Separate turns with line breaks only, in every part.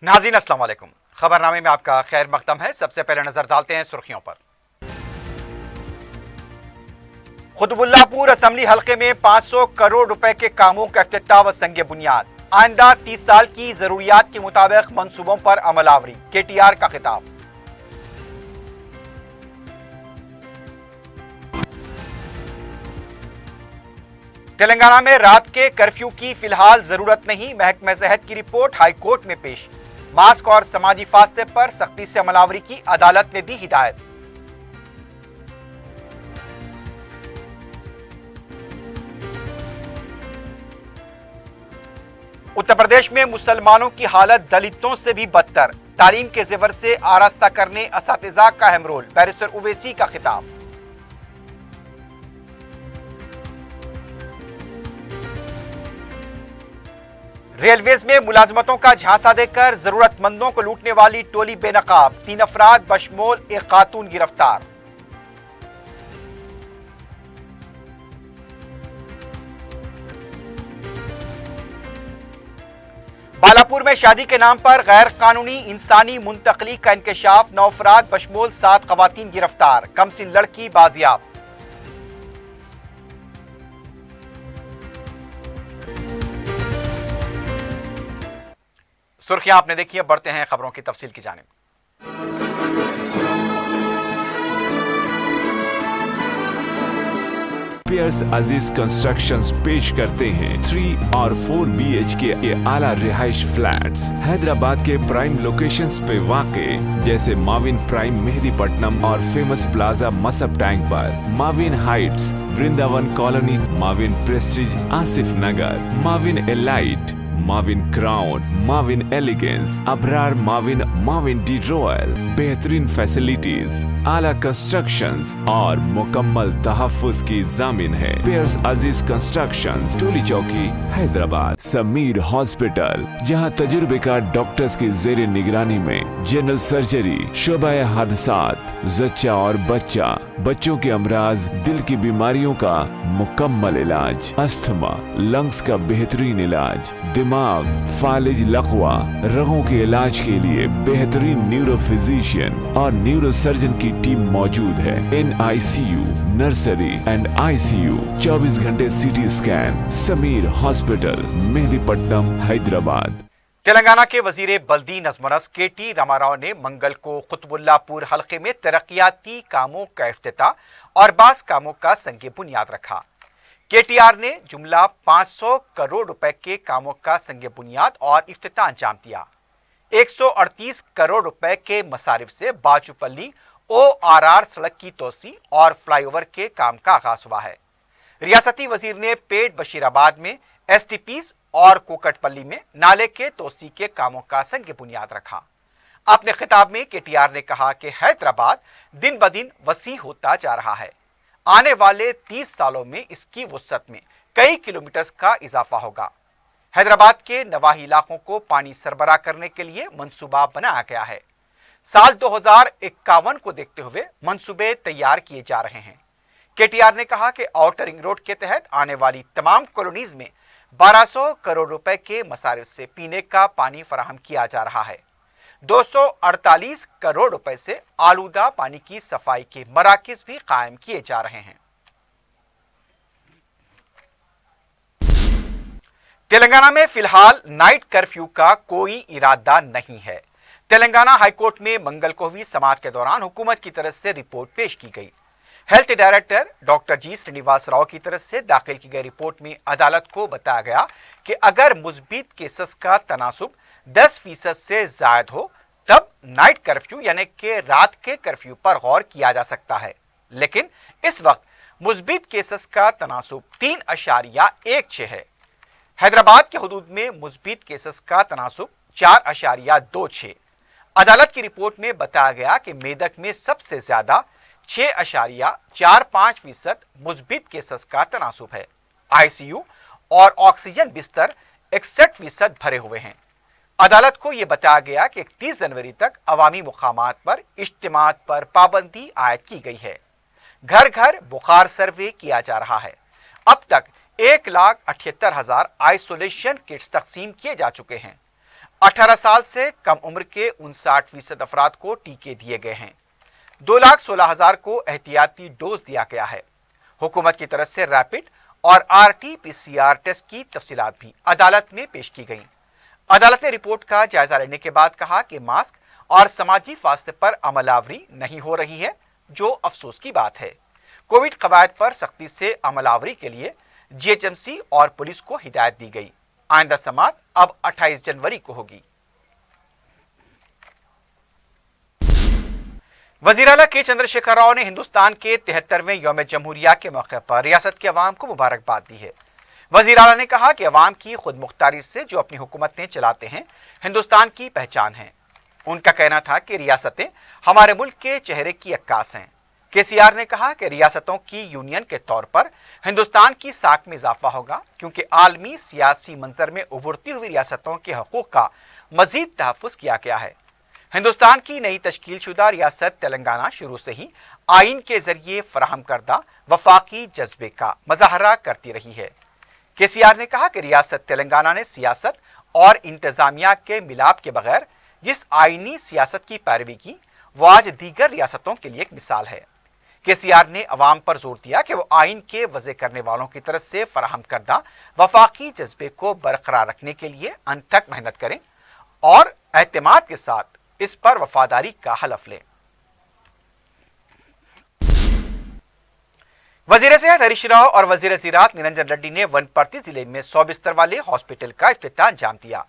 नाज़रीन अस्सलाम वालेकुम। खबरनामे में आपका खैर मकदम है। सबसे पहले नजर डालते हैं सुर्खियों पर। कुतुबुल्लाहपुर असेंबली हलके में 500 करोड़ रुपए के कामों का इफ्तिताह व संग बुनियाद। आइंदा 30 साल की जरूरियात के मुताबिक मंसूबों पर अमलावरी। केटीआर का खिताब। तेलंगाना में रात के कर्फ्यू की फिलहाल जरूरत नहीं, महकमा सेहत की रिपोर्ट हाई कोर्ट में पेश। मास्क और समाजी फासले पर सख्ती से अमलावरी की अदालत ने दी हिदायत। उत्तर प्रदेश में मुसलमानों की हालत दलितों से भी बदतर। तालीम के जेवर से आरास्ता करने असातिज़ा का अहम रोल। बैरिस्टर उवैसी का खिताब। रेलवेज में मुलाजमतों का झांसा देकर जरूरतमंदों को लूटने वाली टोली बेनकाब। 3 अफराद बशमोल एक खातून गिरफ्तार। बालापुर में शादी के नाम पर गैर कानूनी इंसानी मुंतकली का इंकशाफ। 9 अफराद बशमोल 7 खवातीन गिरफ्तार। कमसिन लड़की बाजियाब। सुर्खियां आपने देखी है, बढ़ते हैं खबरों की तफसील की जानिब।
पियर्स अजीज कंस्ट्रक्शंस पेश करते हैं 3 और 4 BHK के आला रिहाइश फ्लैट्स हैदराबाद के प्राइम लोकेशंस पे वाक़े, जैसे माविन प्राइम मेहदीपट्टनम और फेमस प्लाजा मसब टैंक पर, Mavin heights Vrindavan colony, Mavin prestige Asif Nagar, Mavin elite, Mavin crown, Mavin elegance, Abrar Mavin, Mavin डी रॉयल। बेहतरीन फैसिलिटीज, आला कंस्ट्रक्शंस और मुकम्मल तहफ्फुज की जामिन है। पियर्स अजीज कंस्ट्रक्शंस, टोली चौकी, हैदराबाद। समीर हॉस्पिटल, जहां तजुर्बेकार डॉक्टर्स की जेर निगरानी में जनरल सर्जरी, शोबा हादसात, जच्चा और बच्चा, बच्चों के अमराज, दिल की बीमारियों का मुकम्मल इलाज, अस्थमा, लंग्स का बेहतरीन इलाज, दिमाग, फालिज, लकवा, रगों के इलाज के लिए बेहतरीन न्यूरो फिजिशियन और न्यूरो सर्जन की टीम मौजूद है। NICU, नर्सरी एंड ICU, 24 घंटे CT scan. Sameer hospital, Mehdipatnam, Hyderabad.
Telangana के वजीर बल्दी नज़्म-ओ-नस्क KT रामाराव ने मंगल को कुतुबुल्लाहपुर हलके में तरक्याती कामों का इफ्तिताह और बास कामों का संग बुनियाद रखा। KTR ने जुमला 500 करोड़ रुपए के कामों का संग बुनियाद और इफ्तिताह अंजाम दिया। 138 करोड़ रुपए के मसारिफ से बाचूपल्ली ORR सड़क की तोसी और फ्लाईओवर के काम का आगाज हुआ है। रियासती वजीर ने पेट बशीराबाद में STPs और कोकटपल्ली में नाले के तोसी के कामों का संग बुनियाद रखा। अपने खिताब में KTR ने कहा कि हैदराबाद दिन ब दिन वसी होता जा रहा है। आने वाले 30 सालों में इसकी वुसअत में कई किलोमीटर का इजाफा होगा। हैदराबाद के नवाही इलाकों को पानी सरबराह करने के लिए मंसूबा बनाया गया है। साल 2051 को देखते हुए मंसूबे तैयार किए जा रहे हैं। KTR ने कहा कि आउटर रिंग रोड के तहत आने वाली तमाम कॉलोनीज में 1200 करोड़ रुपए के मसारिफ से पीने का पानी फराहम किया जा रहा है। 248 करोड़ रुपए से आलूदा पानी की सफाई के मराकज भी कायम किए जा रहे हैं। तेलंगाना में फिलहाल नाइट कर्फ्यू का कोई इरादा नहीं है। तेलंगाना हाईकोर्ट में मंगल को हुई समाअत के दौरान हुकूमत की तरफ से रिपोर्ट पेश की गई। Health director doctor G Srinivas Rao की तरफ से दाखिल की गई रिपोर्ट में अदालत को बताया गया कि अगर मुस्बित केसेस का तनासुब 10% से जायद हो तब नाइट कर्फ्यू यानी कि रात के कर्फ्यू पर गौर किया जा सकता है। लेकिन इस वक्त मुस्बित केसेस का तनासुब 3.16 है। हैदराबाद के हुदूद में मुस्बित केसेस का तनासुब 4.26। अदालत की रिपोर्ट में बताया गया कि मेदक में सबसे ज्यादा 6.45% मुस्बित केसेस का तनासुब है। ICU और ऑक्सीजन बिस्तर 61% भरे हुए हैं। अदालत को यह बताया गया कि 31 जनवरी तक अवामी मुकामात पर इज्तिमात पर पाबंदी आयद की गई है। घर घर बुखार सर्वे किया जा रहा है। अब तक 1,78,000 आइसोलेशन किट्स तकसीम किए जा चुके हैं। 18 साल से कम उम्र के 59% अफराद को टीके दिए गए हैं। 2,16,000 को एहतियाती डोज दिया गया है। हुकूमत की तरफ से रैपिड और RT-PCR टेस्ट की तफसीलात भी अदालत में पेश की गई। अदालत ने रिपोर्ट का जायजा लेने के बाद कहा कि मास्क और समाजी फासले पर अमलावरी नहीं हो रही है, जो अफसोस की बात है। कोविड कवायद पर सख्ती से अमलावरी के लिए GHMC और पुलिस को हिदायत दी गई। आइंदा समाअत अब 28 जनवरी को होगी। वजीर आला के चंद्रशेखर राव ने हिंदुस्तान के 73वें यौम जमहूरिया के मौके पर रियासत के अवाम को मुबारकबाद दी है। वजीर आला ने कहा कि अवाम की खुद मुख्तारी से जो अपनी हुकूमतें चलाते हैं, हिंदुस्तान की पहचान है। उनका कहना था कि रियासतें हमारे मुल्क के चेहरे की अक्कास हैं। KCR ने कहा कि रियासतों की यूनियन के तौर पर हिंदुस्तान की साख में इजाफा होगा, क्योंकि आलमी सियासी मंजर में उभरती हुई रियासतों के हकूक का मजीद तहफ़्फ़ुज़ किया गया है। हिंदुस्तान की नई तश्कील शुदा रियासत तेलंगाना शुरू से ही आइन के जरिए फराहम करदा वफाकी जज्बे का मजाहरा करती रही है। KCR ने कहा कि रियासत तेलंगाना ने सियासत और इंतजामिया के मिलाप के बगैर जिस आइनी सियासत की पैरवी की, वो आज दीगर रियासतों के लिए एक मिसाल है। KCR ने अवाम पर जोर दिया कि वो आइन के वज़े करने वालों की तरफ से फराहम करदा वफाकी जज्बे को बरकरार रखने के लिए अनथक मेहनत करें और एतमाद के साथ इस पर वफादारी का हलफ लें। वजीर सेहत हरीश राव और वजीर ज़राअत निरंजन रेड्डी ने वनपर्ती जिले में 100 बिस्तर वाले हॉस्पिटल का इफ्तिताह अंजाम दिया।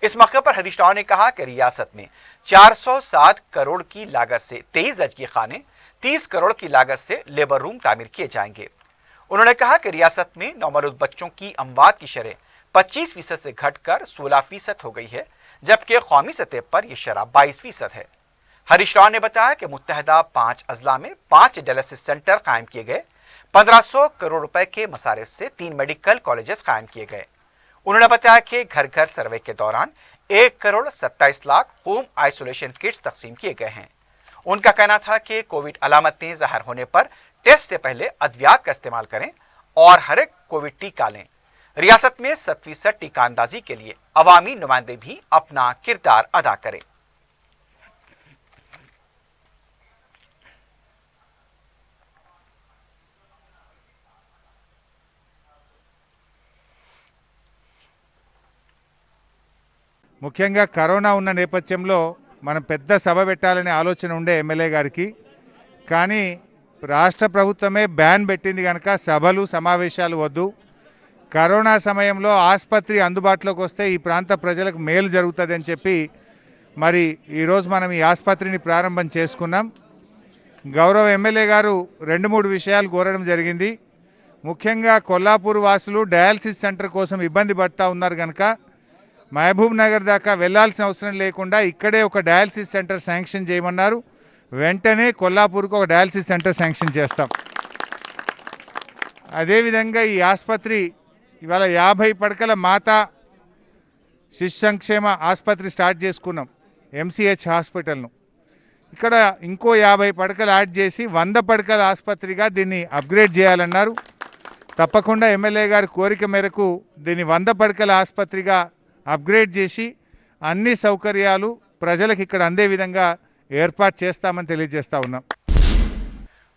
इस मौके पर हरीश राव ने कहा कि रियासत में 407 करोड़ की लागत से 23 दर्जकी खाने, 30 करोड़ की लागत से लेबर रूम तामीर किए जाएंगे। उन्होंने कहा कि रियासत में नौमौलूद बच्चों की अमवात की शरह 25% से घटकर 16% हो गई है, जबकि कौमी सतह पर यह शरह 22% है। हरीश राव ने बताया कि मुत्तहदा 5 अजला में 5 डायलिसिस सेंटर कायम किए गए, 1500 करोड़ रुपए के मसारिफ से 3 मेडिकल कॉलेजेस कायम किए गए। उन्होंने बताया कि घर घर सर्वे के दौरान 1 crore 27 lakh home isolation kits तकसीम किए गए हैं। उनका कहना था कि कोविड अलामतें ज़ाहिर होने पर टेस्ट से पहले अद्वियात का इस्तेमाल करें और हर एक कोविड टीका लें। रियासत में 100% टीका अंदाजी के लिए अवामी नुमाइंदे भी अपना किरदार अदा करें।
ముఖ్యంగా కరోనా ఉన్న నేపథ్యంలో మనం పెద్ద సభ పెట్టాలనే ఆలోచన ఉండే ఎమ్మెల్యే గారికి, కానీ రాష్ట్ర ప్రభుత్వమే బ్యాన్ పెట్టింది కనుక సభలు సమావేశాలు వద్దు, కరోనా సమయంలో ఆసుపత్రి అందుబాటులోకి వస్తే ఈ ప్రాంత ప్రజలకు మేలు జరుగుతుందని చెప్పి మరి ఈరోజు మనం ఈ ఆసుపత్రిని ప్రారంభం చేసుకున్నాం. గౌరవ ఎమ్మెల్యే గారు 2-3 విషయాలు కోరడం జరిగింది. ముఖ్యంగా కొల్లాపూర్ వాసులు డయాలసిస్ సెంటర్ కోసం ఇబ్బంది పడతా ఉన్నారు కనుక మహబూబ్ నగర్ దాకా వెళ్లాల్సిన అవసరం లేకుండా ఇక్కడే ఒక డయాలసిస్ సెంటర్ శాంక్షన్ చేయమన్నారు. వెంటనే కొల్లాపూర్కు ఒక డయాలసిస్ సెంటర్ శాంక్షన్ చేస్తాం. అదేవిధంగా ఈ ఆసుపత్రి ఇవాళ 50 పడకల మాతా శిశు సంక్షేమ ఆసుపత్రి స్టార్ట్ చేసుకున్నాం, MCH హాస్పిటల్ను. ఇక్కడ ఇంకో 50 పడకలు యాడ్ చేసి 100 పడకల ఆసుపత్రిగా దీన్ని అప్గ్రేడ్ చేయాలన్నారు. తప్పకుండా ఎమ్మెల్యే గారి కోరిక మేరకు దీన్ని 100 పడకల ఆసుపత్రిగా అప్గ్రేడ్ చేసి అన్ని సౌకర్యాలు ప్రజలకు ఇక్కడ అందే విధంగా ఏర్పాటు చేస్తామని తెలియజేస్తా ఉన్నాం.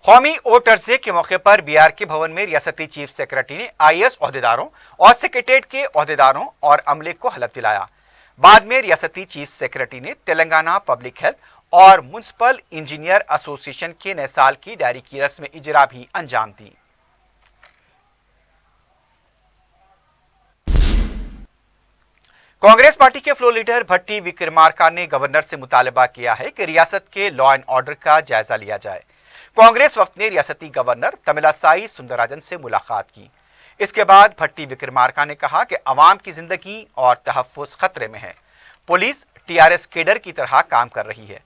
कौमी वोट अरसे के मौके पर BRK भवन में रियासती चीफ सेक्रेटरी ने IAS ओहदेदारों और सेक्रेटेरिएट के ओहदेदारों और अमले को हलफ दिलाया। बाद में रियासती चीफ सेक्रेटरी ने तेलंगाना पब्लिक हेल्थ और म्युनिसिपल इंजीनियर एसोसिएशन के नए साल की डायरी की रस्म इजरा भी अंजाम दी। कांग्रेस पार्टी के फ्लोर लीडर भट्टी विक्रमार्का ने गवर्नर से मुतालबा किया है कि रियासत के लॉ एंड ऑर्डर का जायजा लिया जाए। कांग्रेस वफ्द ने रियासती गवर्नर तमिलासाई सुंदरराजन से मुलाकात की। इसके बाद भट्टी विक्रमार्का ने कहा कि अवाम की जिंदगी और तहफ्फुज़ खतरे में है। पुलिस TRS केडर की तरह काम कर रही है।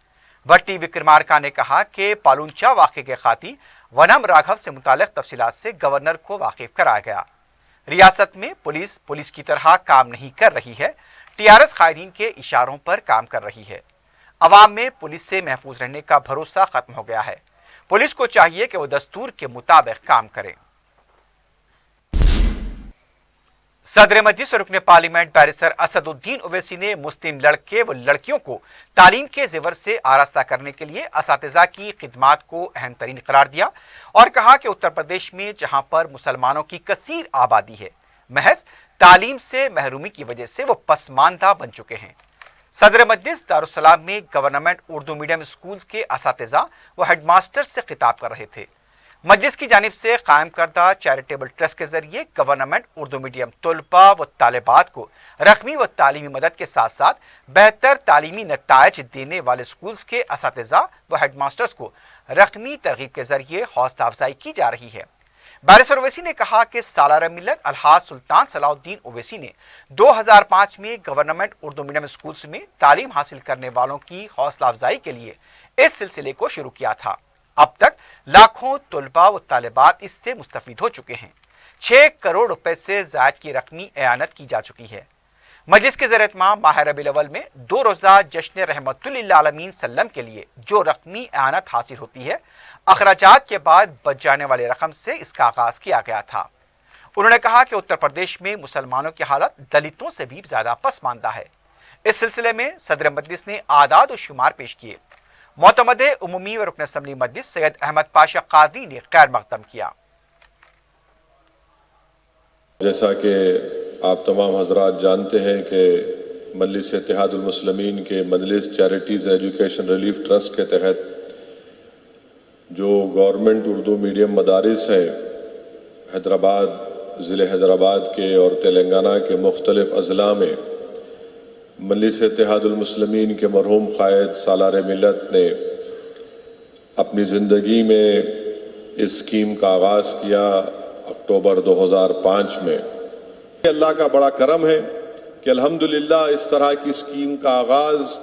भट्टी विक्रमार्का ने कहा कि पालूंचा वाक़े के खाती वनम राघव से मुतालिक तफसीलात से गवर्नर को वाकिफ कराया गया। रियासत में पुलिस की तरह काम नहीं कर रही है, TRS कायदीन के इशारों पर काम कर रही है। अवाम में पुलिस से महफूज रहने का भरोसा खत्म हो गया है। पुलिस को चाहिए कि वो दस्तूर के मुताबिक काम करे। सदर मजलिस और रुकने पार्लियामेंट बैरिस्टर असदुद्दीन ओवैसी ने मुस्लिम लड़के व लड़कियों को तालीम के जेवर से आरास्ता करने के लिए असातिज़ा की खिदमात को अहम तरीन करार दिया और कहा कि उत्तर प्रदेश में जहां पर मुसलमानों की कसीर आबादी है, महज तालीम से महरूमी की वजह से वो पसमानदा बन चुके हैं। सदर मजलिस दारुस्सलाम में गवर्नमेंट उर्दू मीडियम स्कूल्स के असातिज़ा व हेडमास्टर से खिताब कर रहे थे। मजलिस की जानिब से कायम करदा चैरिटेबल ट्रस्ट के जरिए गवर्नमेंट उर्दू मीडियम तलबा व तालिबात को रकमी व तालीमी मदद के साथ साथ बेहतर तालीमी नताइज देने वाले स्कूल्स के असातिज़ा व हेडमास्टर्स को रकमी तरगीब के जरिए हौसला अफजाई की जा रही है। बैरिस्टर ओवैसी ने कहा कि सालार मिल्लत अलहाज सुल्तान सलाउद्दीन ओवैसी ने 2005 में गवर्नमेंट उर्दू मीडियम स्कूल्स में तालीम हासिल करने वालों की हौसला अफजाई के लिए इस सिलसिले को शुरू किया था। अब तक लाखों तलबा व तालिबात इससे मुस्तफीद हो चुके हैं। 6 करोड़ रुपए से ज़ायद की रकमी एआनत की जा चुकी है। मजलिस के ज़रिए माह रबीउल अव्वल में 2 रोज़ा जश्न रहमतुल्लिल आलमीन सल्लम के लिए जो रकमी एआनत हासिल होती है, अखराजात के बाद बच जाने वाली रकम से इसका आगाज किया गया था। उन्होंने कहा कि उत्तर प्रदेश में मुसलमानों की हालत दलितों से भी ज्यादा पसमानदा है। इस सिलसिले में सदर मजलिस ने आदाद और शुमार पेश किए। मोतमदे उमूमी व रुकन असम्बली मजलिस सैयद अहमद पाशा कादरी ने खैर मकदम किया।
जैसा कि आप तमाम हजरात जानते हैं कि मजलिस इत्तेहादुल मुस्लिमीन के मजलिस चैरिटीज़ एजुकेशन रिलीफ ट्रस्ट के तहत जो गवर्नमेंट उर्दू मीडियम मदारिस हैं हैदराबाद, ज़िले हैदराबाद के और तेलंगाना के मुख्तलिफ अजला में मजलिस इत्तेहादुल मुस्लिमीन के मरहूम क़ायद सालार मिल्लत ने अपनी ज़िंदगी में इस स्कीम का आगाज़ किया अक्टूबर 2005 में। अल्लाह का बड़ा करम है कि अल्हम्दुलिल्लाह इस तरह की स्कीम का आगाज़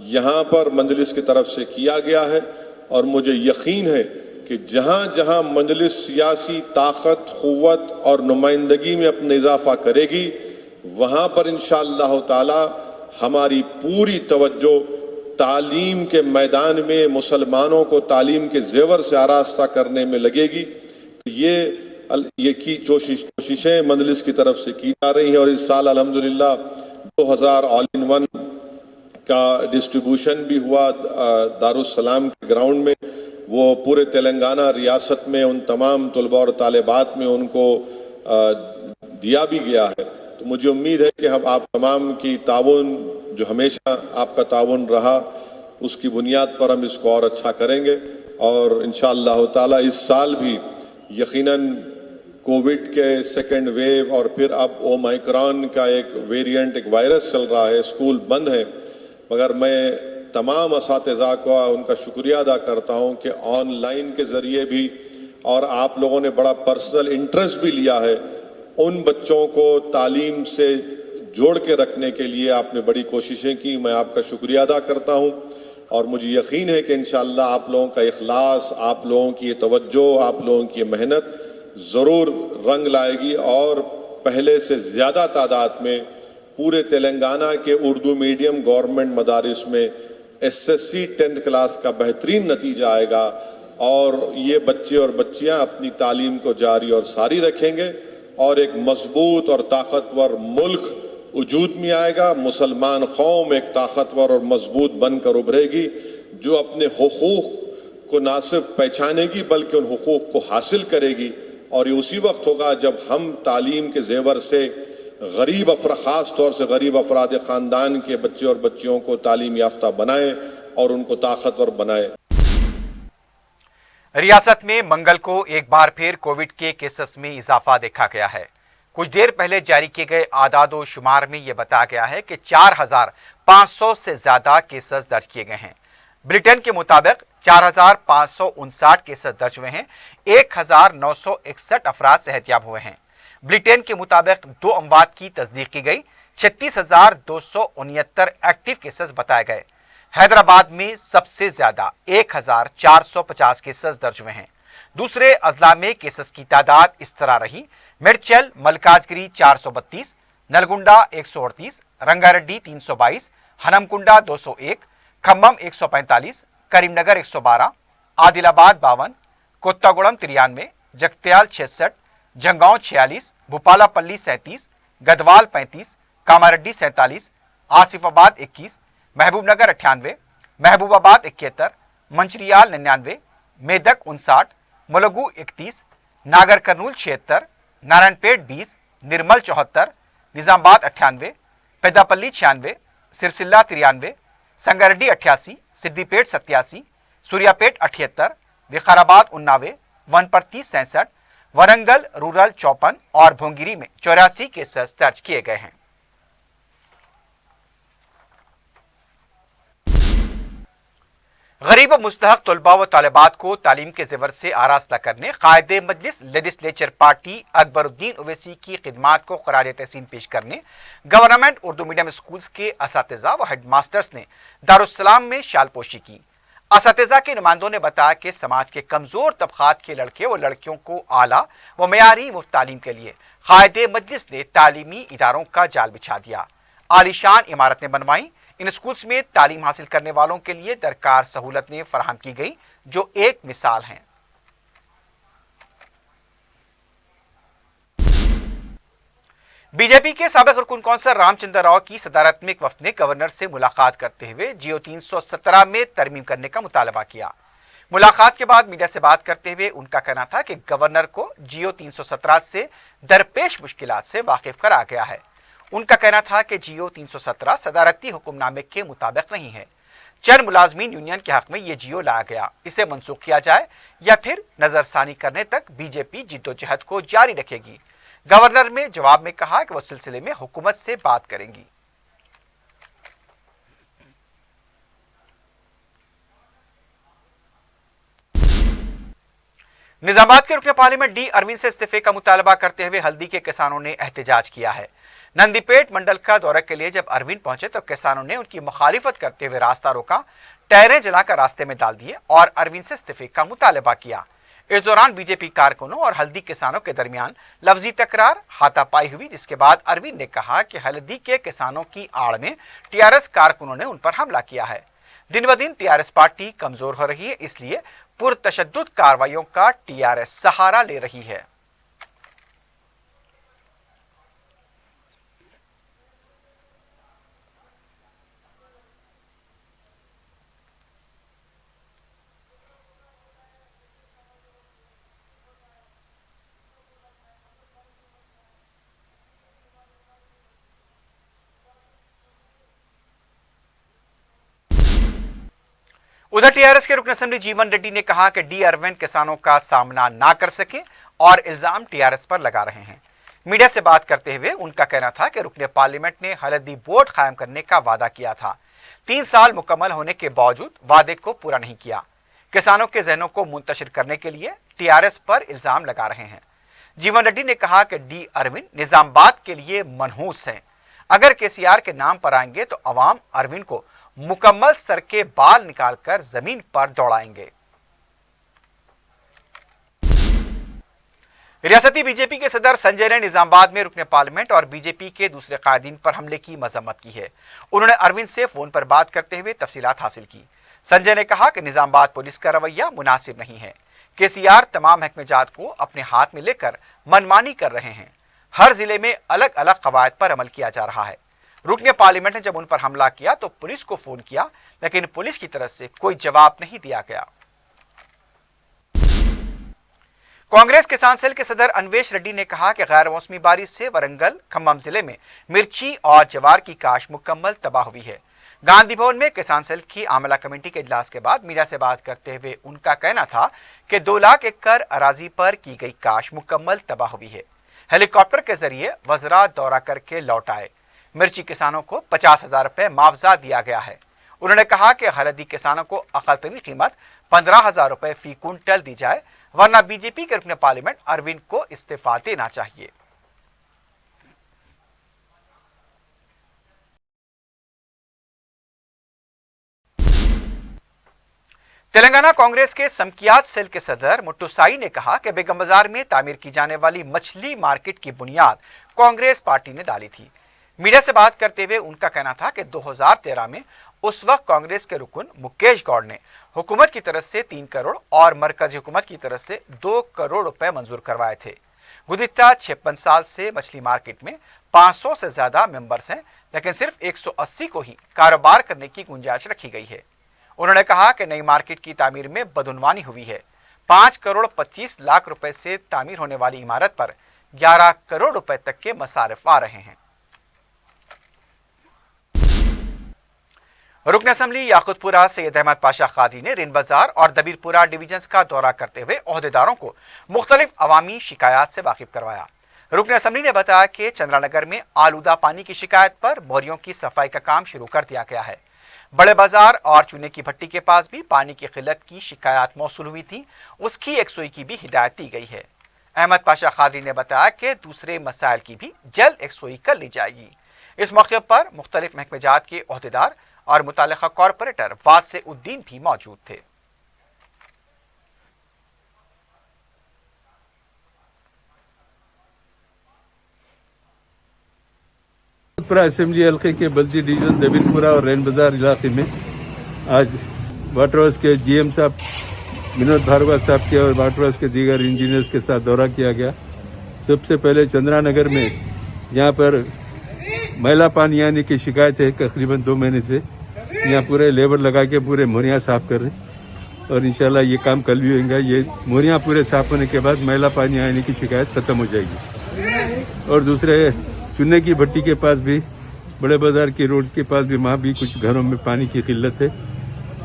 यहाँ पर मजलिस की तरफ से किया गया है और मुझे यकीन है कि जहाँ जहाँ मजलिस सियासी ताकत, क़ुव्वत और नुमाइंदगी में अपना इजाफा करेगी, वहाँ पर इंशाअल्लाह ताला हमारी पूरी तवज्जो तालीम के मैदान में मुसलमानों को तालीम के ज़ेवर से आरास्ता करने में लगेगी। ये की कोशिशें मजलिस की तरफ से की जा रही हैं और इस साल अल्हम्दुलिल्लाह 2000 ऑल इन वन का डिस्ट्रीब्यूशन भी हुआ दारुस्सलाम के ग्राउंड में। वो पूरे तेलंगाना रियासत में उन तमाम तलबा और तालिबात में उनको दिया भी गया है। तो मुझे उम्मीद है कि हम आप तमाम की ताउन, जो हमेशा आपका ताउन रहा, उसकी बुनियाद पर हम इसको और अच्छा करेंगे और इंशाअल्लाह ताला इस साल भी यकीनन कोविड के सेकेंड वेव और फिर अब ओमाइक्रॉन का एक वेरिएंट, एक वायरस चल रहा है, स्कूल बंद है, मगर मैं तमाम असातिज़ा को उनका शुक्रिया अदा करता हूँ कि ऑनलाइन के ज़रिए भी और आप लोगों ने बड़ा पर्सनल इंटरेस्ट भी लिया है, उन बच्चों को तालीम से जोड़ के रखने के लिए आपने बड़ी कोशिशें की। मैं आपका शुक्रिया अदा करता हूँ और मुझे यकीन है कि इंशाअल्लाह आप लोगों का इखलास, आप लोगों की तवज्जो, आप लोगों की मेहनत ज़रूर रंग लाएगी और पहले से ज़्यादा तादाद में पूरे तेलंगाना के उर्दू मीडियम गवर्नमेंट मदारिस में SSC 10th क्लास का बेहतरीन नतीजा आएगा और ये बच्चे और बच्चियां अपनी तालीम को जारी और सारी रखेंगे और एक मजबूत और ताकतवर मुल्क वजूद में आएगा। मुसलमान कौम एक ताकतवर और मजबूत बनकर उभरेगी जो अपने हुकूक को ना सिर्फ पहचानेगी बल्कि उन हुकूक को हासिल करेगी और ये उसी वक्त होगा जब हम तालीम के ज़ेवर से गरीब ख़ास तौर से गरीब अफराद ख़ानदान के बच्चे और बच्चियों को तालीम याफ्ता बनाए और उनको ताकतवर बनाए।
रियासत में मंगल को एक बार फिर कोविड के केसेस में इजाफा देखा गया है। कुछ देर पहले जारी किए गए आदाद व शुमार में यह बताया गया है कि 4500 से ज्यादा केसेस दर्ज किए गए हैं। ब्रिटेन के मुताबिक 4559 केसेस दर्ज हुए हैं। 1961 अफराद सेहतयाब हुए हैं। ब्रिटेन के मुताबिक 2 अमवात की तस्दीक की गई। 36,269 एक्टिव केसेस बताए गए। हैदराबाद में सबसे ज्यादा 1,450 केसेस दर्ज हुए हैं। दूसरे अजला में केसेस की तादाद इस तरह रही: मिर्चल मलकाजगिरी 432, नलगुंडा 138, रंगारेड्डी 322, हनमकुंडा 201, खम्मम 145, करीमनगर 112, आदिलाबाद 52, कोत्तागुड़म 93, जगत्याल 66, जंगांव 46, भूपालापल्ली 37, गदवाल 35, कामारेड्डी 47, आसिफाबाद 21, महबूबनगर 98, महबूबाबाद 71, मंचरियाल 99, मेदक 59, मुलुगु 31, नागर कर्नूल 76, नारायणपेट 20, निर्मल 74, निजामाबाद 98, पेदापल्ली 96, सिरसिल्ला 93, संगारेड्डी 88, सिद्दीपेट 87, सूर्यापेट 78, विकाराबाद 89, वनपर्ती 67, वरंगल रूरल 54 और भोंगिरी में 84 केसेस दर्ज किए गए हैं। गरीब मुस्तहक तलबा व तालिबात को तालीम के जेवर से आरास्ता करने कायदे मजलिस लेजिस्लेचर पार्टी अकबरुद्दीन ओवैसी की खिदमात को खराज तहसीन पेश करने गवर्नमेंट उर्दू मीडियम स्कूल्स के असातिज़ा व हेडमास्टर्स ने दारुस्सलाम में शालपोशी की। असातिज़ा के नुमाइंदों ने बताया कि समाज के कमजोर तबकात के लड़के व लड़कियों को आला व मयारी मुफ्त तालीम के लिए कायदे मजलिस ने तालीमी इदारों का जाल बिछा दिया। आलीशान इमारतें बनवाई। इन स्कूल्स में तालीम हासिल करने वालों के लिए दरकार सहूलतें फराहम की गई, जो एक मिसाल हैं। बीजेपी के साबिक रुकन कौंसल रामचंद्र राव की सदारत में एक वफ्द ने गवर्नर से मुलाकात करते हुए जियो 317 में तरमीम करने का मुतालबा किया। मुलाकात के बाद मीडिया से बात करते हुए उनका कहना था कि गवर्नर को जियो 317 से दरपेश मुश्किलात से वाकिफ करा गया है। उनका कहना था कि जियो 317 सदारती हुक्मनामे के मुताबिक नहीं है। चंद मुलाजमीन यूनियन के हक में ये जियो लाया गया, इसे मनसूख किया जाए या फिर नजरसानी करने तक बीजेपी जिद्दोजहद को जारी रखेगी। गवर्नर ने जवाब में कहा कि वो सिलसिले में हुकूमत से बात करेंगी। निजामाबाद के रुकने पार्लियामेंट डी अरविंद से इस्तीफे का मुतालबा करते हुए हल्दी के किसानों ने एहतजाज किया है। नंदीपेट मंडल का दौरे के लिए जब अरविंद पहुंचे तो किसानों ने उनकी मुखालिफत करते हुए रास्ता रोका, टायरें जलाकर रास्ते में डाल दिए और अरविंद से इस्तीफे का मुतालबा किया। इस दौरान बीजेपी कारकुनों और हल्दी किसानों के दरमियान लफ्जी तकरार हाथापाई हुई, जिसके बाद अरविंद ने कहा कि हल्दी के किसानों की आड़ में टीआरएस कारकुनों ने उन पर हमला किया है। दिन ब दिन टीआरएस पार्टी कमजोर हो रही है, इसलिए पुरतशद्दुद कार्रवाइयों का टीआरएस सहारा ले रही है। उधर टीआरएस के रुकन असेंबली जीवन रेड्डी ने कहा कि डी अरविंद किसानों का सामना ना कर सके और इल्जाम टीआरएस पर लगा रहे हैं। मीडिया से बात करते हुए उनका कहना था कि रुकने पार्लियामेंट ने हल्दी बोर्ड कायम करने का वादा किया था, 3 साल मुकम्मल होने के बावजूद वादे को पूरा नहीं किया। किसानों के जहनों को मुंतशिर करने के लिए टीआरएस पर इल्जाम लगा रहे हैं। जीवन रेड्डी ने कहा कि डी अरविंद निजामाबाद के लिए मनहूस हैं। अगर केसीआर के नाम पर आएंगे तो अवाम अरविंद को मुकम्मल सर के बाल निकालकर जमीन पर दौड़ाएंगे। रियासती बीजेपी के सदर संजय ने निजामाबाद में रुकने पार्लियामेंट और बीजेपी के दूसरे कायदीन पर हमले की मजम्मत की है। उन्होंने अरविंद से फोन पर बात करते हुए तफसीलात हासिल की। संजय ने कहा कि निजामाबाद पुलिस का रवैया मुनासिब नहीं है। केसीआर तमाम महकमेजात को अपने हाथ में लेकर मनमानी कर रहे हैं। हर जिले में अलग अलग कवायद पर अमल किया जा रहा है। रुकने पार्लियामेंट ने जब उन पर हमला किया तो पुलिस को फोन किया, लेकिन पुलिस की तरफ से कोई जवाब नहीं दिया गया। कांग्रेस किसान सेल के सदर अन्वेश रेड्डी ने कहा कि गैर मौसमी बारिश से वरंगल खम्मम जिले में मिर्ची और जवार की काश मुकम्मल तबाह हुई है। गांधी भवन में किसान सेल की आमला कमेटी के इजलास के बाद मीडिया से बात करते हुए उनका कहना था कि 2 लाख एकड़ अराजी पर की गई काश मुकम्मल तबाह हुई है। हेलीकॉप्टर के जरिए वज़रा दौरा करके लौट आए। मिर्ची किसानों को 50,000 रुपए मुआवजा दिया गया है। उन्होंने कहा कि हल्दी किसानों को अक़ल्तरीन कीमत 15,000 रुपए फी कुंटल दी जाए, वरना बीजेपी के रुकने पार्लियामेंट अरविंद को इस्तीफा देना चाहिए। तेलंगाना कांग्रेस के समकियात सेल के सदर मुट्टूसाई ने कहा कि बेगम बाजार में तामीर की जाने वाली मछली मार्केट की बुनियाद कांग्रेस पार्टी ने डाली थी। मीडिया से बात करते हुए उनका कहना था कि 2013 में उस वक्त कांग्रेस के रुकन मुकेश गौड़ ने हुकूमत की तरफ से 3 करोड़ और मरकजी हुकूमत की तरफ से 2 करोड़ रुपए मंजूर करवाए थे। गुज़िश्ता 56 साल से मछली मार्केट में 500 से ज्यादा मेंबर्स हैं, लेकिन सिर्फ 180 को ही कारोबार करने की गुंजाइश रखी गई है। उन्होंने कहा कि नई मार्केट की तामीर में बदउनवानी हुई है। 5 करोड़ 25 लाख रुपए से तामीर होने वाली इमारत पर 11 करोड़ रुपए तक के मसारिफ आ रहे हैं। रुकन असम्बली याकुतपुरा सैयद अहमद पाशा कादरी ने रिन बाजार और दबीरपुरा डिवीजन्स का दौरा करते हुए ओहदेदारों को मुख्तलिफ अवामी शिकायत से वाकिफ करवाया। रुकन असम्बली ने बताया कि चंद्रानगर में आलूदा पानी की शिकायत पर मोरियों की सफाई का काम शुरू कर दिया गया है। बड़े बाजार और चूने की भट्टी के पास भी पानी की किल्लत की शिकायत मौसूल हुई थी, उसकी एकसोई की भी हिदायत दी गई है। अहमद पाशा कादरी ने बताया कि दूसरे मसाइल की भी जल्द एकसोई कर ली जाएगी। इस मौके पर मुख्तलिफ महकमेजात के ओहदेदार और मुतालिका कॉरपोरेटर वासे उद्दीन भी मौजूद थे।
असेंबली हल्के के बल्दी डिवीजन दबीरपुरा और रैन बाजार इलाके में आज वाटर हाउस के जीएम साहब विनोद भार्गव साहब के और वाटर हाउस के दीगर इंजीनियर्स के साथ दौरा किया गया। सबसे पहले चंद्रानगर में यहाँ पर मैला पानी आने की शिकायत है। तकरीबन 2 महीने से यहाँ पूरे लेबर लगा के पूरे मोरियाँ साफ कर रहे हैं और इंशाल्लाह ये काम कल भी होगा। ये मोरियाँ पूरे साफ होने के बाद मैला पानी आने की शिकायत खत्म हो जाएगी। और दूसरे चुने की भट्टी के पास भी, बड़े बाजार की रोड के पास भी, वहाँ भी कुछ घरों में पानी की किल्लत है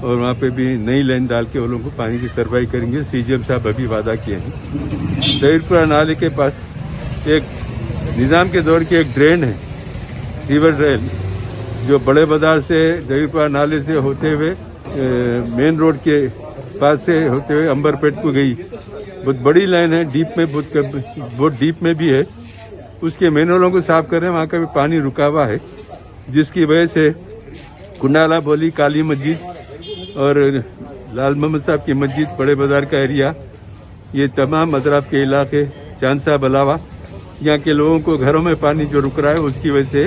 और वहाँ पे भी नई लाइन डाल के वो लोगों को पानी की सरवाई करेंगे। सीजीएम साहब अभी वादा किए हैं। दबीरपुरा नाले के पास एक निजाम के दौर की एक ड्रेन है, रिवर ड्रेन, जो बड़े बाजार से दबीरपुरा नाले से होते हुए मेन रोड के पास से होते हुए अंबरपेट को गई। बहुत बड़ी लाइन है, डीप में बहुत डीप में भी है। उसके मेनोलों को साफ कर रहे हैं, वहाँ का भी पानी रुका हुआ है, जिसकी वजह से कुंडाला बोली, काली मस्जिद और लाल मोहम्मद साहब की मस्जिद, बड़े बाजार का एरिया, ये तमाम अतराफ के इलाके, चांद साहब अलावा यहाँ के लोगों को घरों में पानी जो रुक रहा है, उसकी वजह से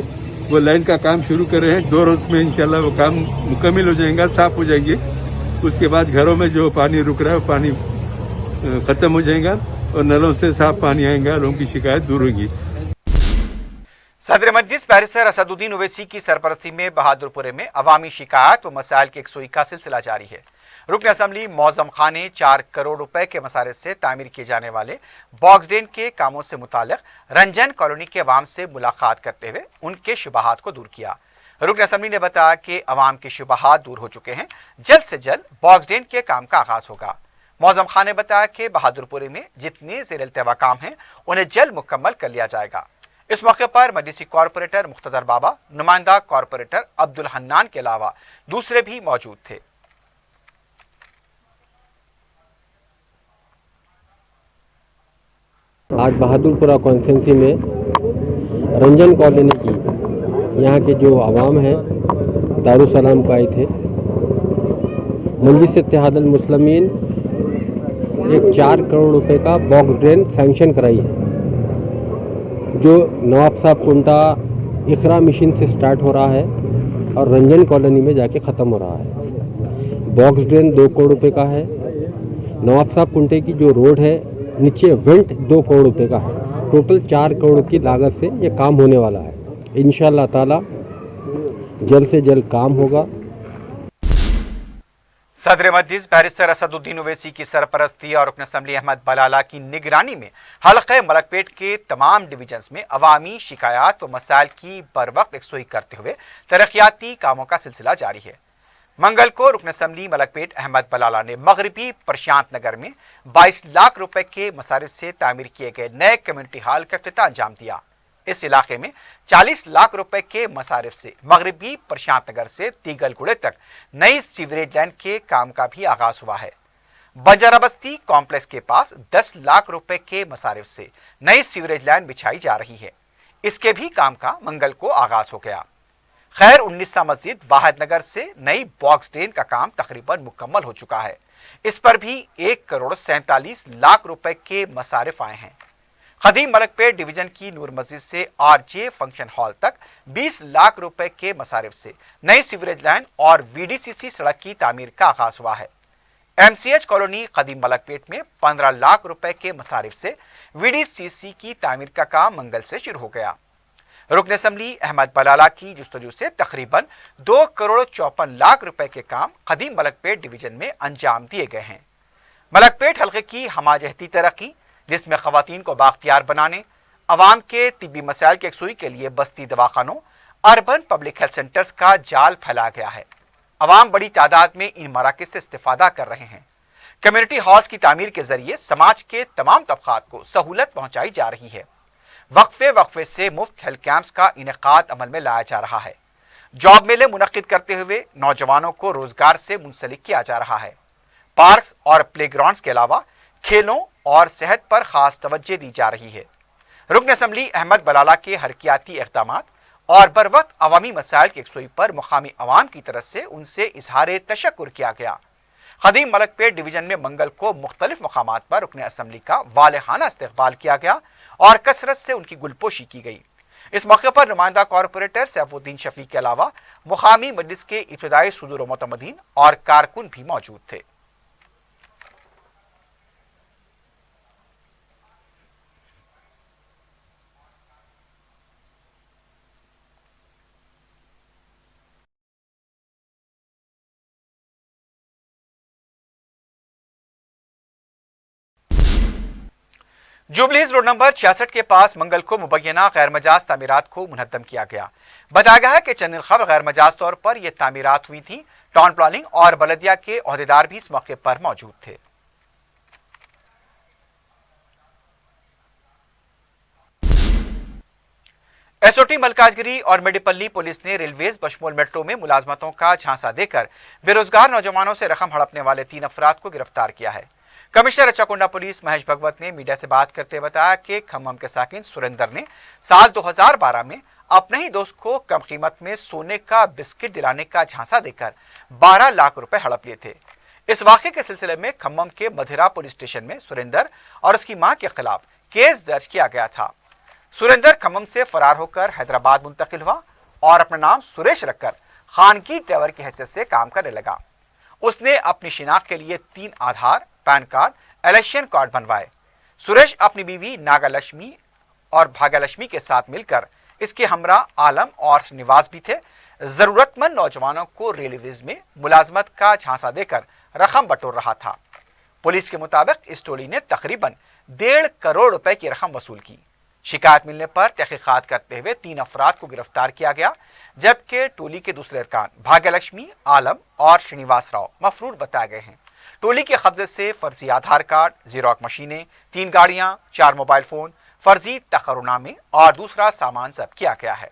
वो लाइन का काम शुरू कर रहे हैं। 2 रोज में इंशाल्लाह वो काम मुकम्मल हो जाएगा, साफ हो जाएंगे। उसके बाद घरों में जो पानी रुक रहा है वो पानी खत्म हो जाएगा और नलों से साफ पानी आएगा, लोगों की शिकायत दूर होगी।
सदर मजलिस बैरिस्टर असदुद्दीन ओवैसी की सरपरस्ती में बहादुरपुरे में अवामी शिकायत व मसाइल की एकसोई का सिलसिला जारी है। रुकन असम्बली मौजम खान ने 4 करोड़ रुपए के मसारिफ से तामीर किए जाने वाले बॉक्स ड्रेन के कामों से मुताल्लिक रंजन कॉलोनी के अवाम से मुलाकात करते हुए उनके शुबहात को दूर किया। रुकन असम्बली ने बताया कि अवाम के शुबहात दूर हो चुके हैं, जल्द से जल्द बॉक्स ड्रेन के काम का आगाज होगा। मौजम खान ने बताया कि बहादुरपुरे में जितने ज़ेर-ए-इल्तिवा काम हैं उन्हें जल्द मुकम्मल कर लिया जाएगा। इस मौके पर मजलिसी कॉरपोरेटर मुख्तदर बाबा, नुमाइंदा कॉरपोरेटर अब्दुल हन्नान के अलावा दूसरे भी मौजूद थे।
आज बहादुरपुरा कॉन्स्टिट्यूंसी में रंजन कॉलोनी की यहाँ के जो आवाम हैं दारुसलाम को आए थे। मजलिस इत्तेहादुल मुस्लिमीन एक 4 करोड़ रुपए का बॉक्स ड्रेन सैंक्शन कराई है, जो नवाब साहब कुंटा इकरा मिशन से स्टार्ट हो रहा है और रंजन कॉलोनी में जाके ख़त्म हो रहा है। बॉक्स ड्रेन 2 करोड़ रुपए का है। नवाब साहब कुंटे की जो रोड है नीचे वेंट 2 करोड़ रुपए का है। टोटल 4 करोड़ की लागत से ये काम होने वाला है। इंशाअल्लाह ताला जल्द से जल्द काम होगा।
सदर मजलिस बैरिस्टर असदुद्दीन ओवैसी की सरपरस्ती और रुकन असम्बली अहमद बलाला की निगरानी में हल्के मलकपेट के तमाम डिवीजन्स में अवामी शिकायत व मसाइल की बर वक्त एकसोई करते हुए तरक्याती कामों का सिलसिला जारी है। मंगल को रुकन असम्बली मलकपेट अहमद बलाला ने मगरबी प्रशांत नगर में 22 लाख रुपए के मसारिफ से तामीर किए गए नए कम्युनिटी हॉल का इफ्तिताह अंजाम दिया। इस इलाके में 40 लाख रुपए के मसारिफ से मगरबी प्रशांत नगर से तीगलगुड़े तक नई सीवरेज लाइन के काम का भी आगाज हुआ है। बंजारा बस्ती कॉम्प्लेक्स के पास 10 लाख रुपए के मसारिफ से नई सीवरेज लाइन बिछाई जा रही है। इसके भी काम का मंगल को आगाज हो गया। खैर 19 मस्जिद वाहिद नगर से नई बॉक्स ड्रेन का काम तकरीबन मुकम्मल हो चुका है। इस पर भी 1 करोड़ 47 लाख रुपए के मसारिफ आए हैं। खदीम मलकपेट डिवीजन की नूर मस्जिद से आरजे फंक्शन हॉल तक 20 लाख रुपए के मसारिफ से नई सीवरेज लाइन और वीडीसीसी सड़क की तामीर का आगाज हुआ है। एमसीएच कॉलोनी खदीम मलकपेट में 15 लाख रुपए के मसारिफ से वीडीसीसी की तामीर का काम मंगल से शुरू हो गया। रुकन असम्बली अहमद बलाला की जुस्तजू से तकरीबन 2,54,00,000 रुपए के काम कदीम मलकपेट डिवीजन में अंजाम दिए गए हैं। मलकपेट हल्के की हमाजहती तरक्की, जिसमें खवातीन को बाख्तियार बनाने, अवाम के तिब्बी मसाइल की यकसुई के लिए बस्ती दवाखानों, अर्बन पब्लिक हेल्थ सेंटर्स का जाल फैला गया है। अवाम बड़ी तादाद में इन मराकज से इस्तिफादा कर रहे हैं। कम्युनिटी हॉल्स की तामीर के जरिए समाज के तमाम तबकात को सहूलत पहुंचाई जा रही है। वक्फे से मुफ्त हेल्थ कैंप्स का इनेकाद अमल में लाया जा रहा है। जॉब मेले मुनक्किद करते हुए नौजवानों को रोजगार से मुंसलिक किया जा रहा है। पार्क्स और प्लेग्राउंड्स के अलावा खेलों और सेहत पर खास तवज्जो दी जा रही है। रुकन असम्बली अहमद बलाला के हरकियाती इक़दामात और बर वक्त अवामी मसाइल की यकसुई पर मुकामी अवाम की तरफ से उनसे इजहार तशक्कुर किया गया। कदीम मलकपेट डिवीजन में मंगल को मुख्तलिफ मकामात पर रुकन असम्बली का वालेहाना इस्तकबाल किया गया और कसरत से उनकी गुलपोशी की गई। इस मौके पर नुमाइंदा कॉरपोरेटर सैफुद्दीन शफीक के अलावा मुकामी मजलिस के इब्तदाई सदूर मोतमदीन और कारकुन भी मौजूद थे। जुबलीज रोड नंबर 66 के पास मंगल को मुबैना गैर मजाज तामीरात को मुनहद्दम किया गया। बताया गया है कि चंद खबर गैर मजाज तौर पर यह तामीरात हुई थी। टाउन प्लानिंग और बलदिया के अहदेदार भी इस मौके पर मौजूद थे। एसओटी मलकाजगिरी और मेडिपल्ली पुलिस ने रेलवेज बशमूल मेट्रो में मुलाजमतों का झांसा देकर बेरोजगार नौजवानों से रकम हड़पने वाले 3 अफराद को गिरफ्तार किया है। कमिश्नर रच्चाकुंडा पुलिस महेश भगवत ने मीडिया से बात करते हुए बताया कि खम्मम के साकिन सुरेंदर ने साल 2012 में अपने ही दोस्त को कम कीमत में सोने का बिस्किट दिलाने का झांसा देकर 12 लाख रुपए हड़प लिए थे। इस वाक़े के सिलसिले में खम्मम के मधिरा पुलिस स्टेशन में सुरेंदर और उसकी मां के खिलाफ केस दर्ज किया गया था। सुरेंदर खम्मम से फरार होकर हैदराबाद मुंतकिल हुआ और अपना नाम सुरेश रखकर खानगी ड्राइवर की हैसियत से काम करने लगा। उसने अपनी शिनाख्त के लिए 3 आधार, पैन कार्ड, इलेक्शन कार्ड बनवाए। सुरेश अपनी बीवी नागालक्ष्मी और भाग्यलक्ष्मी के साथ मिलकर इसके हमरा आलम और श्रीनिवास भी थे। जरूरतमंद नौजवानों को रेलवेज में मुलाजमत का झांसा देकर रकम बटोर रहा था। पुलिस के मुताबिक इस टोली ने तकरीबन 1.5 करोड़ रुपए की रकम वसूल की। शिकायत मिलने पर तहकीकात करते हुए 3 अफराद को गिरफ्तार किया गया, जबकि टोली के दूसरे अरकान भाग्यलक्ष्मी, आलम और श्रीनिवास राव मफरूर बताए गए हैं। टोली के कब्जे से फर्जी आधार कार्ड, जीरोक्स मशीनें, 3 गाड़ियां, 4 मोबाइल फोन, फर्जी तकर्रुनामे और दूसरा सामान जब्त किया गया है।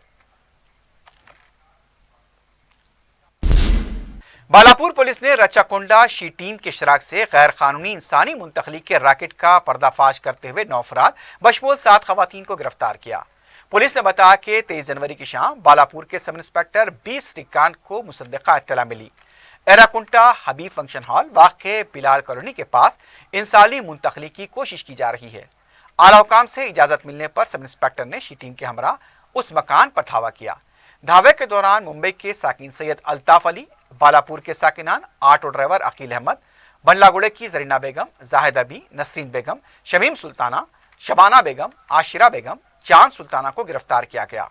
बालापुर पुलिस ने रच्चाकुंडा शी टीम के इशराक से गैर कानूनी इंसानी मुंतकली के रैकेट का पर्दाफाश करते हुए 9 अफराद बशमूल 7 खवातीन को गिरफ्तार किया। पुलिस ने बताया कि 23 जनवरी की शाम बालापुर के सब इंस्पेक्टर 20 श्रीकांत को मुसद्दका इत्तला मिली। एराकुंटा हबीब फंक्शन हॉल वाक़े बिलाल कॉलोनी के पास इंसानी मुंतकली की कोशिश की जा रही है। आला हुकाम से इजाजत मिलने पर सब इंस्पेक्टर ने शी टीम के हमरा उस मकान पर धावा किया। धावे के दौरान मुंबई के साकिन सैयद अल्ताफ अली, बालापुर के साकिनान ऑटो ड्राइवर अकील अहमद, बंडलागुड़े की जरीना बेगम, जाहिद अबी, नसरीन बेगम, शमीम सुल्ताना, शबाना बेगम, आशिरा बेगम, चांद सुल्ताना को गिरफ्तार किया गया।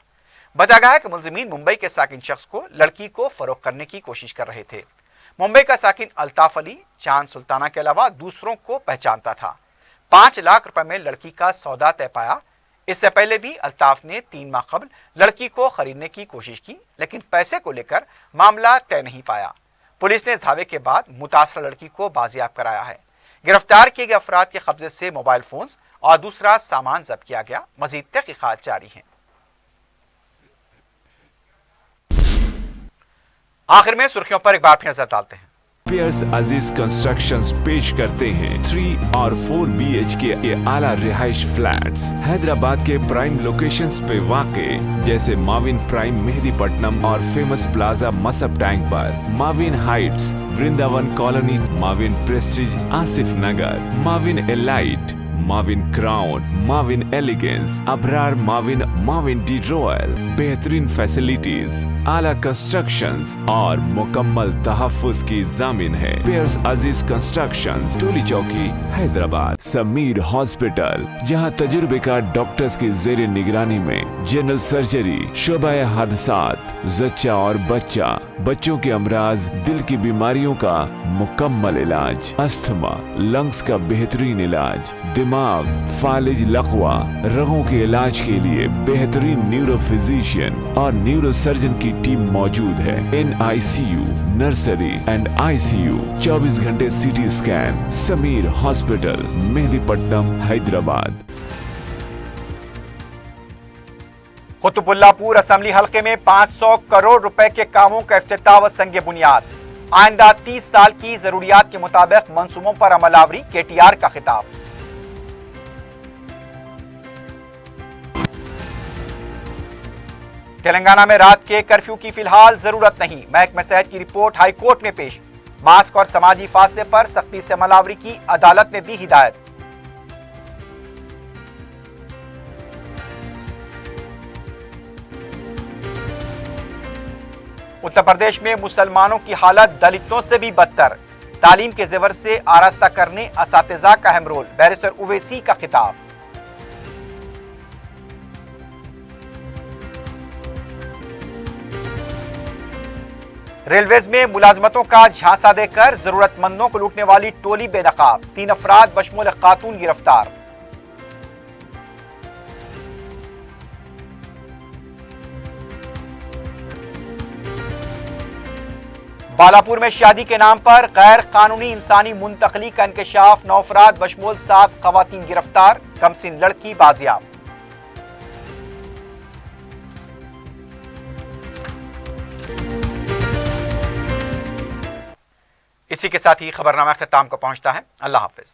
बताया गया है कि मुलजिमीन मुंबई के साकिन शख्स को लड़की को फरोख्त करने की कोशिश कर रहे थे। मुंबई का साकिन अल्ताफ अली चांद सुल्ताना के अलावा दूसरों को पहचानता था। 5 लाख रुपए में लड़की का सौदा तय पाया। इससे पहले भी अल्ताफ ने 3 माह कबल लड़की को खरीदने की कोशिश की, लेकिन पैसे को लेकर मामला तय नहीं पाया। पुलिस ने इस धावे के बाद मुतासरा लड़की को बाजियाब कराया है। गिरफ्तार किए गए अफराद के कब्जे से मोबाइल फोन्स और दूसरा सामान जब्त किया गया। मजीद तहकीकात जारी हैं। आखिर में सुर्खियों पर एक बार फिर नजर डालते हैं।
पियर्स अजीज कंस्ट्रक्शंस पेश करते हैं 3 और 4 BHK के आला रिहाइश फ्लैट्स हैदराबाद के प्राइम लोकेशंस पे वाक़े, जैसे माविन प्राइम मेहदीपट्टनम और फेमस प्लाजा मसब टैंक पर, Mavin heights, Vrindavan colony, Mavin prestige Asif Nagar, Mavin elite, Mavin crown, Mavin elegance, Abrar Mavin, Mavin डी रॉयल। बेहतरीन फैसिलिटीज, आला कंस्ट्रक्शंस और मुकम्मल तहफ्फुज की जामिन है। पेयर्स अजीज कंस्ट्रक्शंस, टोली चौकी, हैदराबाद। समीर हॉस्पिटल, जहां तजुर्बेकार डॉक्टर्स की जेर निगरानी में जनरल सर्जरी, शोबाए हादसात, जच्चा और बच्चा, बच्चों के अमराज, दिल की बीमारियों का मुकम्मल इलाज, अस्थमा, लंग्स का बेहतरीन इलाज, दिमाग, फालिज, लकवा, रगों के इलाज के लिए बेहतरीन न्यूरो फिजिशियन और न्यूरो सर्जन की टीम मौजूद है। NICU, नर्सरी एंड ICU, 24 घंटे CT scan. Sameer hospital, Mehdipatnam, Hyderabad.
Quthbullapur assembly हल्के में 500 करोड़ रुपए के कामों का इफ्तिताह व संग बुनियाद। आइंदा 30 साल की जरूरियात के मुताबिक मंसूबों पर अमलावरी, KTR का खिताब। तेलंगाना में रात के कर्फ्यू की फिलहाल जरूरत नहीं, महकमा सेहत की रिपोर्ट हाई कोर्ट में पेश। मास्क और समाजी फासले पर सख्ती से अमलावरी की अदालत ने दी हिदायत। उत्तर प्रदेश में मुसलमानों की हालत दलितों से भी बदतर। तालीम के जेवर से आरास्ता करने असातिज़ा का अहम रोल, बैरिस्टर उवैसी का खिताब। रेलवेज में मुलाजमतों का झांसा देकर जरूरतमंदों को लूटने वाली टोली बेनकाब, 3 अफराद बशमूल खातून गिरफ्तार। बालापुर में शादी के नाम पर गैर कानूनी इंसानी मुंतकली का इंकशाफ, 9 अफराद बशमूल 7 खवातीन गिरफ्तार, कमसिन लड़की बाजियाब। इसी के साथ ही खबरनामा अख्ताम को पहुंचता है। अल्लाह हाफिज।